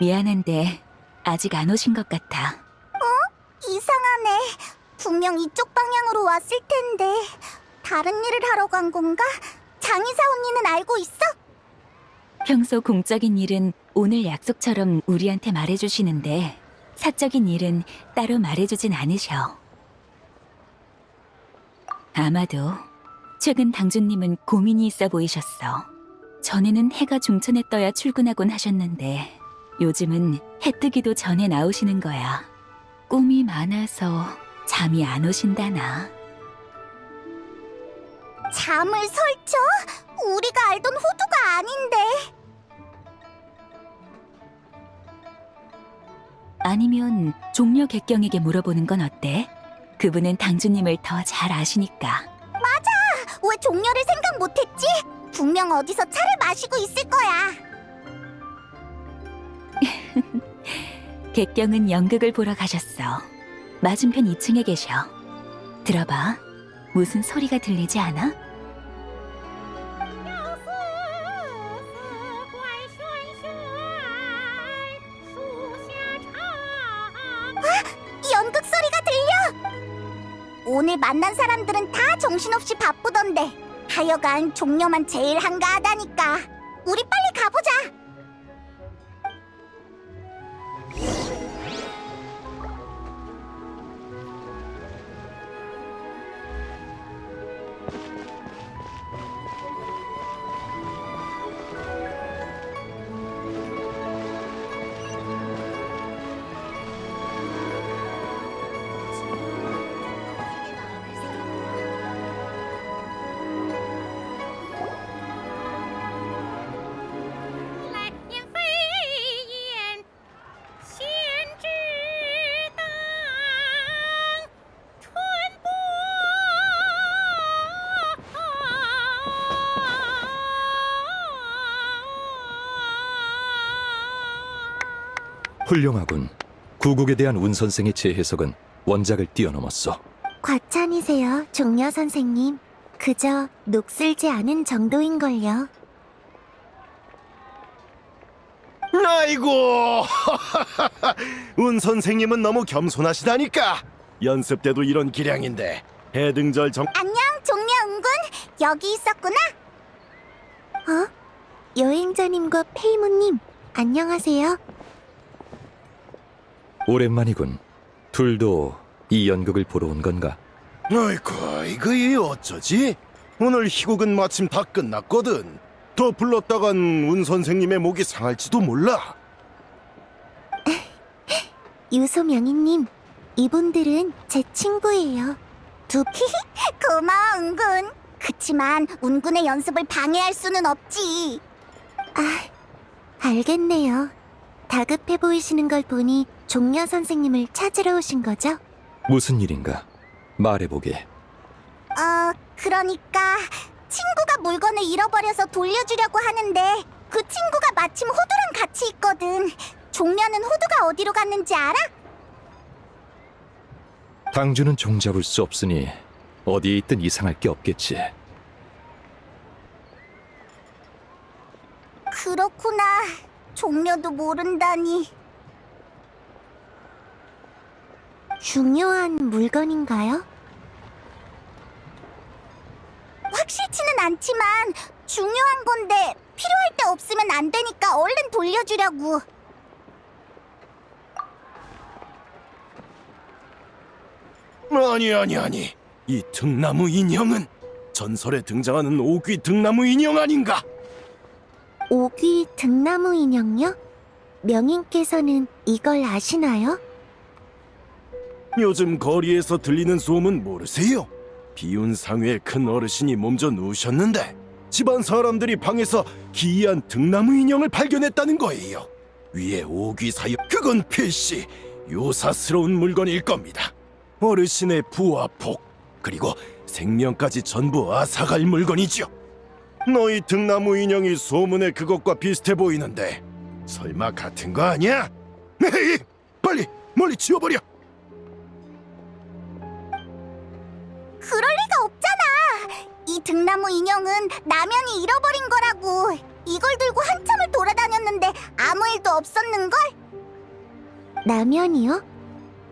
미안한데 아직 안 오신 것 같아.
이상하네. 분명 이쪽 방향으로 왔을 텐데 다른 일을 하러 간 건가? 장인사 언니는 알고 있어?
평소 공적인 일은 오늘 약속처럼 우리한테 말해주시는데 사적인 일은 따로 말해주진 않으셔. 아마도 최근 당주님은 고민이 있어 보이셨어. 전에는 해가 중천에 떠야 출근하곤 하셨는데 요즘은 해 뜨기도 전에 나오시는 거야. 꿈이 많아서 잠이 안 오신다나.
잠을 설쳐? 우리가 알던 호두가 아닌데.
아니면 종려 객경에게 물어보는 건 어때? 그분은 당주님을 더 잘 아시니까.
왜 종려를 생각 못했지? 분명 어디서 차를 마시고 있을 거야.
객경은 연극을 보러 가셨어. 맞은편 2층에 계셔. 들어봐. 무슨 소리가 들리지 않아?
연극 소리가 들려! 오늘 만난 사람들은 다 정신없이 바쁘던데 하여간 종려만 제일 한가하다니까. 우리 빨리 가보자.
훌륭하군. 구국에 대한 운 선생의 재해석은 원작을 뛰어넘었어.
과찬이세요, 종려 선생님. 그저 녹슬지 않은 정도인걸요.
아이고, 운 선생님은 너무 겸손하시다니까. 연습 때도 이런 기량인데 해등절 정...
안녕, 종려 은군. 여기 있었구나. 여행자님과 페이모님, 안녕하세요.
오랜만이군. 둘도 이 연극을 보러 온 건가?
아이고, 이거 어쩌지? 오늘 희곡은 마침 다 끝났거든. 더 불렀다간 운 선생님의 목이 상할지도 몰라.
유소명희님, 이분들은 제 친구예요. 고마워, 은군. 그치만 운군의 연습을 방해할 수는 없지. 알겠네요. 다급해 보이시는 걸 보니 종려 선생님을 찾으러 오신 거죠?
무슨 일인가? 말해보게.
그러니까 친구가 물건을 잃어버려서 돌려주려고 하는데 그 친구가 마침 호두랑 같이 있거든. 종려는 호두가 어디로 갔는지 알아?
당주는 종잡을 수 없으니 어디에 있든 이상할 게 없겠지.
그렇구나. 종려도 모른다니. 중요한 물건인가요? 중요하지는 않지만 중요한 건데 필요할 때 없으면 안 되니까 얼른 돌려주려고.
아니. 이 등나무 인형은 전설에 등장하는 오귀 등나무 인형 아닌가?
오귀 등나무 인형요? 명인께서는 이걸 아시나요?
요즘 거리에서 들리는 소문 모르세요? 비운 상회의 큰 어르신이 몸져 누우셨는데 집안 사람들이 방에서 기이한 등나무 인형을 발견했다는 거예요. 위에 오귀 사유, 그건 필시 요사스러운 물건일 겁니다. 어르신의 부와 복, 그리고 생명까지 전부 앗아갈 물건이죠. 너희 등나무 인형이 소문의 그것과 비슷해 보이는데 설마 같은 거 아니야? 에이, 빨리 멀리 치워버려.
그럴 리가 없잖아. 이 등나무 인형은 남연이 잃어버린 거라고. 이걸 들고 한참을 돌아다녔는데 아무 일도 없었는걸? 남연이요?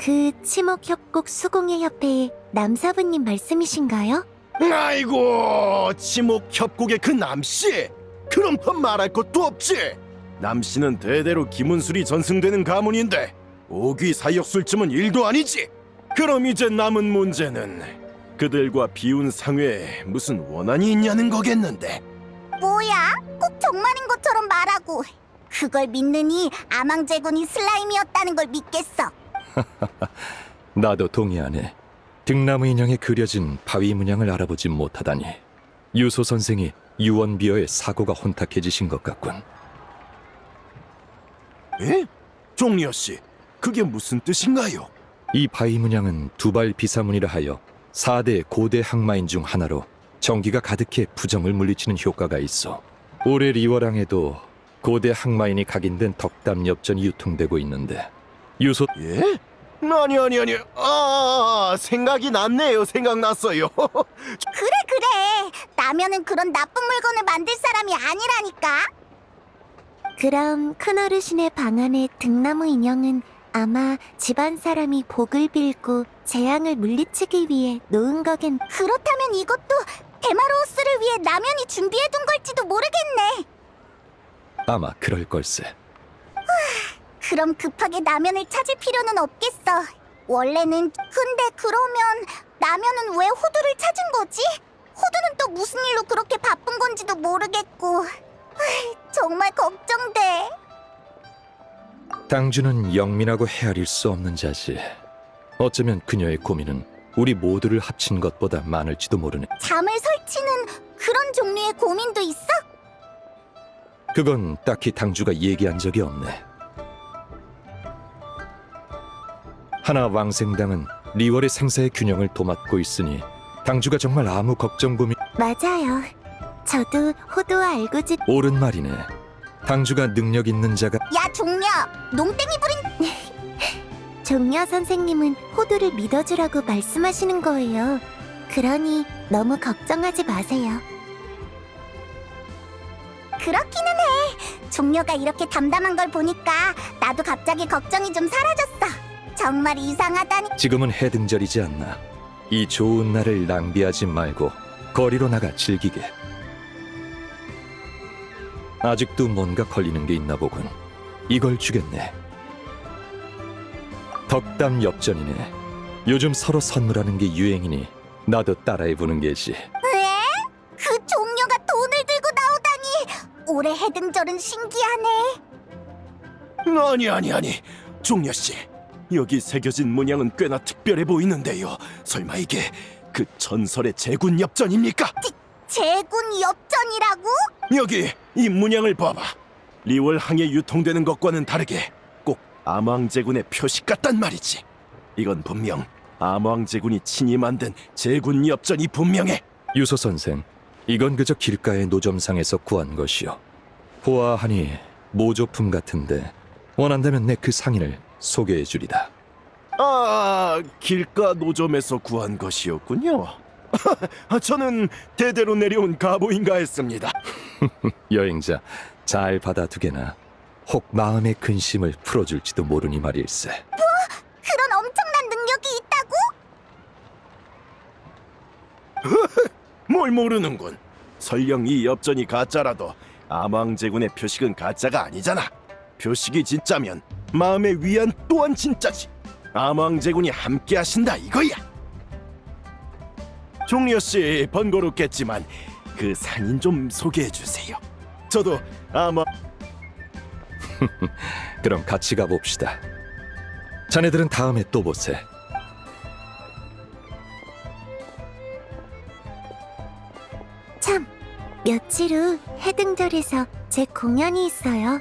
그 치목협곡 수공예 협회의 남사부님 말씀이신가요?
아이고, 치목협곡의 그 남씨. 그럼 더 말할 것도 없지. 남씨는 대대로 김은술이 전승되는 가문인데 오귀 사역술쯤은 일도 아니지. 그럼 이제 남은 문제는 그들과 비운 상회에 무슨 원한이 있냐는 거겠는데.
뭐야? 꼭 정말인 것처럼 말하고. 그걸 믿느니 아망제군이 슬라임이었다는 걸 믿겠어.
나도 동의하네. 등나무 인형에 그려진 바위 문양을 알아보지 못하다니. 유소 선생이 유언비어의 사고가 혼탁해지신 것 같군.
에? 종려씨, 그게 무슨 뜻인가요?
이 바위 문양은 두발 비사문이라 하여 4대 고대 항마인 중 하나로 정기가 가득해 부정을 물리치는 효과가 있어. 올해 리워랑에도 고대 항마인이 각인된 덕담 엽전이 유통되고 있는데 유소...
예? 아니. 생각이 났네요. 생각났어요.
그래. 남연은 그런 나쁜 물건을 만들 사람이 아니라니까. 그럼 큰어르신의 방 안의 등나무 인형은 아마 집안 사람이 복을 빌고 재앙을 물리치기 위해 놓은 거겠... 그렇다면 이것도 데마로우스를 위해 남연이 준비해둔 걸지도 모르겠네.
아마 그럴 걸세.
그럼 급하게 남연을 찾을 필요는 없겠어. 원래는... 근데 그러면 남연은 왜 호두를 찾은 거지? 호두는 또 무슨 일로 그렇게 바쁜 건지도 모르겠고. 정말 걱정돼.
당주는 영민하고 헤아릴 수 없는 자지. 어쩌면 그녀의 고민은 우리 모두를 합친 것보다 많을지도 모르네.
잠을 설치는 그런 종류의 고민도 있어?
그건 딱히 당주가 얘기한 적이 없네. 하나 왕생당은 리월의 생사의 균형을 도맡고 있으니 당주가 정말 아무 걱정 고민...
맞아요. 저도 호두와 알고지...
옳은 말이네. 당주가 능력 있는 자가...
야 종려! 농땡이 부린... 종려 선생님은 호두를 믿어주라고 말씀하시는 거예요. 그러니 너무 걱정하지 마세요. 그렇기는 해. 종려가 이렇게 담담한 걸 보니까 나도 갑자기 걱정이 좀 사라졌어. 정말 이상하다니.
지금은 해등절이지 않나. 이 좋은 날을 낭비하지 말고 거리로 나가 즐기게. 아직도 뭔가 걸리는 게 있나 보군. 이걸 주겠네. 덕담 엽전이네. 요즘 서로 선물하는 게 유행이니 나도 따라해보는 게지.
왜? 그 종려가 돈을 들고 나오다니. 올해 해등절은 신기하네.
아니. 종려씨, 여기 새겨진 문양은 꽤나 특별해 보이는데요. 설마 이게 그 전설의 제군 엽전입니까?
제군 엽전이라고?
여기 이 문양을 봐봐. 리월 항에 유통되는 것과는 다르게 꼭 암왕제군의 표식 같단 말이지. 이건 분명 암왕제군이 친히 만든 제군 엽전이 분명해.
유소 선생, 이건 그저 길가의 노점상에서 구한 것이요. 보아하니 모조품 같은데 원한다면 내 그 상인을 소개해주리다.
아, 길가 노점에서 구한 것이었군요. 저는 대대로 내려온 가보인가 했습니다.
여행자, 잘 받아두게나. 혹 마음의 근심을 풀어줄지도 모르니 말일세.
그런 엄청난 능력이 있다고?
뭘 모르는군. 설령 이 엽전이 가짜라도 암왕제군의 표식은 가짜가 아니잖아. 표식이 진짜면 마음의 위안 또한 진짜지. 암왕제군이 함께 하신다 이거야. 종려 씨 번거롭겠지만 그 상인 좀 소개해 주세요. 저도 암왕
그럼 같이 가봅시다. 자네들은 다음에 또 보세.
참, 며칠 후 해등절에서 제 공연이 있어요.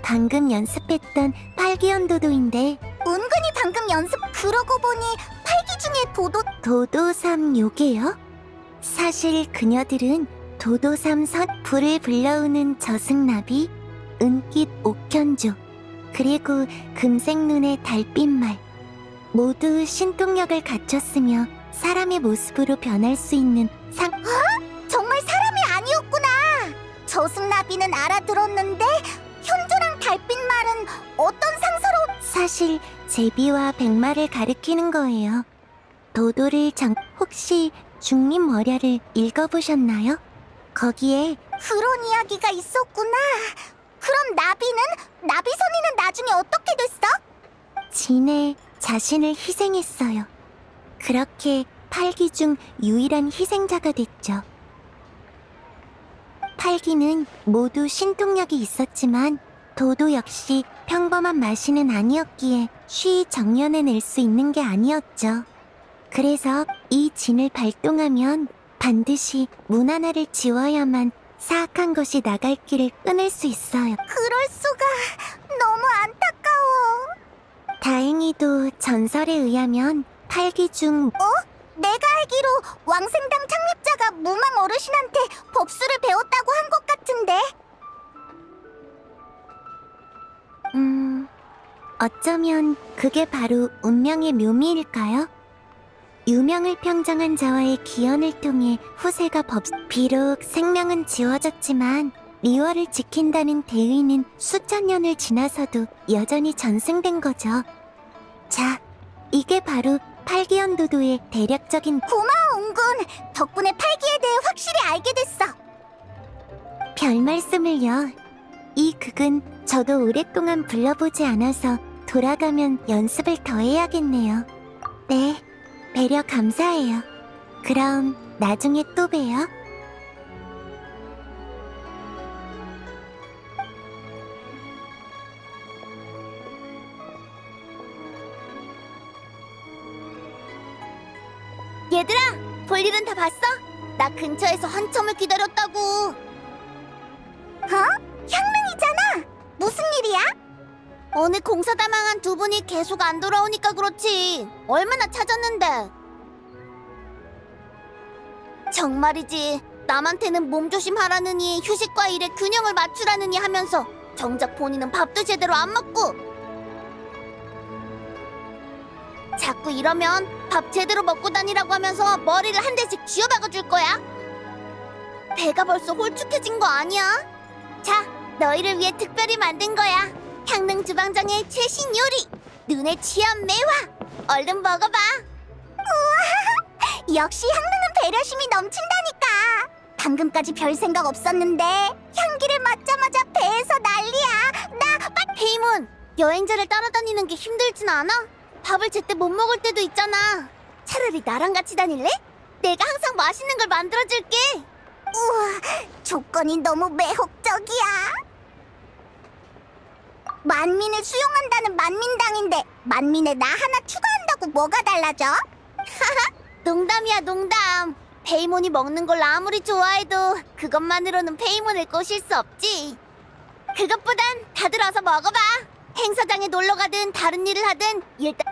방금 연습했던 팔기연도도인데 은근히 방금 연습 그러고 보니 팔기 중에 도도삼 요게요? 사실 그녀들은 도도삼선 불을 불러오는 저승나비, 은빛 옥현조, 그리고 금색눈의 달빛말 모두 신통력을 갖췄으며 사람의 모습으로 변할 수 있는 정말 사람이 아니었구나. 저승나비는 알아들었는데 현조랑 달빛말은 어떤 상서로 사실 제비와 백마를 가리키는 거예요. 도도를 혹시 중림 월야를 읽어보셨나요? 거기에 그런 이야기가 있었구나. 그럼 나비선이는 나중에 어떻게 됐어? 진에 자신을 희생했어요. 그렇게 8기 중 유일한 희생자가 됐죠. 8기는 모두 신통력이 있었지만 도도 역시 평범한 마신은 아니었기에 쉬이 정연해낼 수 있는 게 아니었죠. 그래서 이 진을 발동하면 반드시 문 하나를 지워야만 사악한 것이 나갈 길을 끊을 수 있어요. 그럴 수가. 너무 안타까워. 다행히도 전설에 의하면 8기 중 내가 알기로 왕생당 창립자가 무망 어르신한테 법수를 배웠다고 한 것 같은데. 어쩌면 그게 바로 운명의 묘미일까요? 유명을 평정한 자와의 기연을 통해 후세가 비록 생명은 지워졌지만 리월을 지킨다는 대의는 수천 년을 지나서도 여전히 전승된 거죠. 자, 이게 바로 팔기연도도의 대략적인 고마워 웅군. 덕분에 팔기에 대해 확실히 알게 됐어. 별 말씀을요. 이 극은 저도 오랫동안 불러보지 않아서 돌아가면 연습을 더 해야겠네요. 네, 배려 감사해요. 그럼 나중에 또 봬요. 얘들아, 볼일은 다 봤어? 나 근처에서 한참을 기다렸다고. 향릉이잖아. 무슨 일이야? 오늘 공사다 망한 두 분이 계속 안 돌아오니까 그렇지. 얼마나 찾았는데. 정말이지. 남한테는 몸조심하라느니 휴식과 일의 균형을 맞추라느니 하면서 정작 본인은 밥도 제대로 안 먹고. 자꾸 이러면 밥 제대로 먹고 다니라고 하면서 머리를 한 대씩 쥐어박아 줄 거야. 배가 벌써 홀쭉해진 거 아니야? 자, 너희를 위해 특별히 만든 거야. 향릉 주방장의 최신 요리, 눈에 취한 매화. 얼른 먹어봐. 우와, 역시 향릉은 배려심이 넘친다니까. 방금까지 별 생각 없었는데 향기를 맡자마자 배에서 난리야. 페이몬, 여행자를 따라다니는 게 힘들진 않아? 밥을 제때 못 먹을 때도 있잖아. 차라리 나랑 같이 다닐래? 내가 항상 맛있는 걸 만들어줄게. 우와, 조건이 너무 매혹적이야. 만민을 수용한다는 만민당인데 만민에 나 하나 추가한다고 뭐가 달라져? 농담이야, 농담. 페이몬이 먹는 걸 아무리 좋아해도 그것만으로는 페이몬을 꼬실 수 없지. 그것보단 다들 어서 먹어봐. 행사장에 놀러 가든 다른 일을 하든 일단